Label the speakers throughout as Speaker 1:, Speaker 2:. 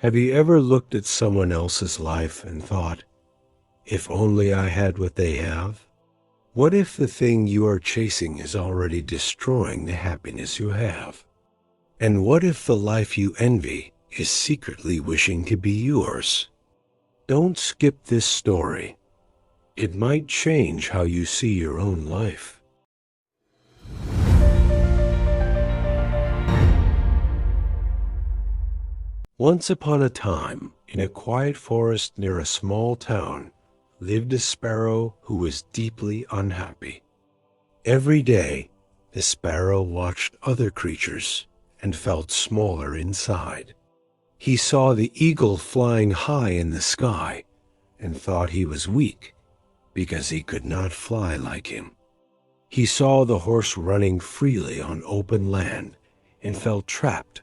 Speaker 1: Have you ever looked at someone else's life and thought, if only I had what they have? What if the thing you are chasing is already destroying the happiness you have? And what if the life you envy is secretly wishing to be yours? Don't skip this story. It might change how you see your own life. Once upon a time, in a quiet forest near a small town, lived a sparrow who was deeply unhappy. Every day, the sparrow watched other creatures and felt smaller inside. He saw the eagle flying high in the sky and thought he was weak because he could not fly like him. He saw the horse running freely on open land and felt trapped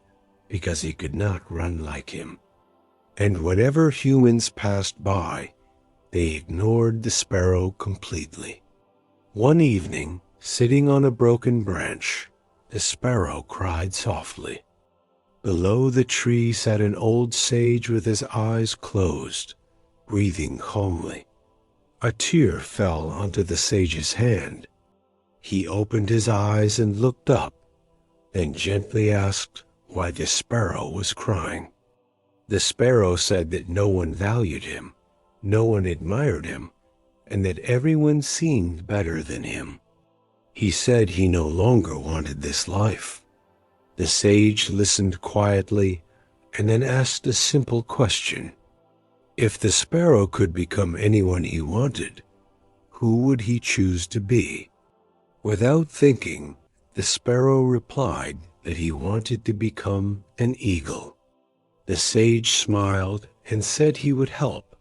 Speaker 1: because he could not run like him. And whenever humans passed by, they ignored the sparrow completely. One evening, sitting on a broken branch, the sparrow cried softly. Below the tree sat an old sage with his eyes closed, breathing calmly. A tear fell onto the sage's hand. He opened his eyes and looked up, then gently asked why the sparrow was crying. The sparrow said that no one valued him, no one admired him, and that everyone seemed better than him. He said he no longer wanted this life. The sage listened quietly and then asked a simple question. If the sparrow could become anyone he wanted, who would he choose to be? Without thinking, the sparrow replied that he wanted to become an eagle. The sage smiled and said he would help,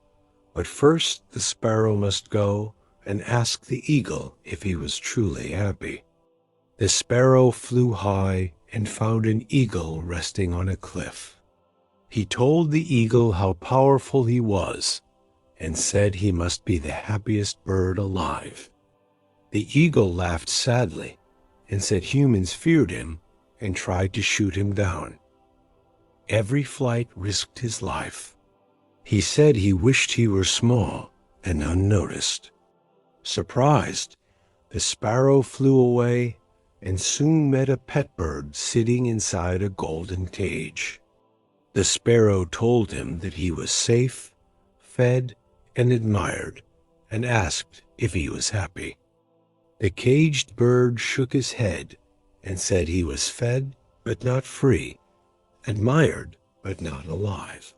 Speaker 1: but first the sparrow must go and ask the eagle if he was truly happy. The sparrow flew high and found an eagle resting on a cliff. He told the eagle how powerful he was and said he must be the happiest bird alive. The eagle laughed sadly and said humans feared him and tried to shoot him down. Every flight risked his life. He said he wished he were small and unnoticed. Surprised, the sparrow flew away and soon met a pet bird sitting inside a golden cage. The sparrow told him that he was safe, fed, and admired, and asked if he was happy. The caged bird shook his head and said he was fed but not free, admired but not alive.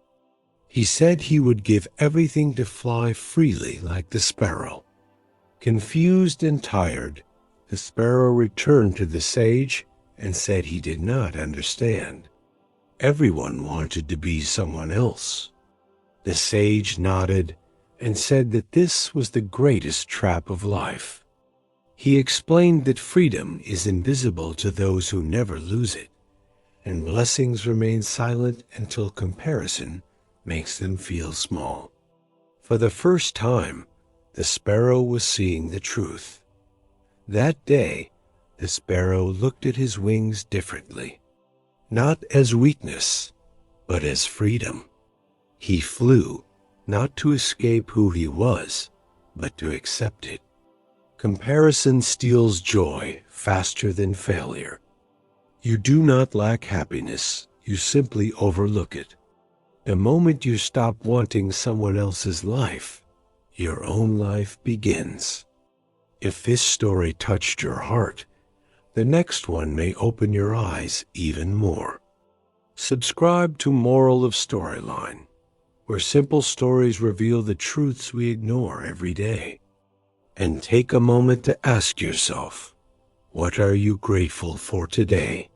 Speaker 1: He said he would give everything to fly freely like the sparrow. Confused and tired, the sparrow returned to the sage and said he did not understand. Everyone wanted to be someone else. The sage nodded and said that this was the greatest trap of life. He explained that freedom is invisible to those who never lose it, and blessings remain silent until comparison makes them feel small. For the first time, the sparrow was seeing the truth. That day, the sparrow looked at his wings differently, not as weakness, but as freedom. He flew, not to escape who he was, but to accept it. Comparison steals joy faster than failure. You do not lack happiness, you simply overlook it. The moment you stop wanting someone else's life, your own life begins. If this story touched your heart, the next one may open your eyes even more. Subscribe to Moral of Storyline, where simple stories reveal the truths we ignore every day. And take a moment to ask yourself, what are you grateful for today?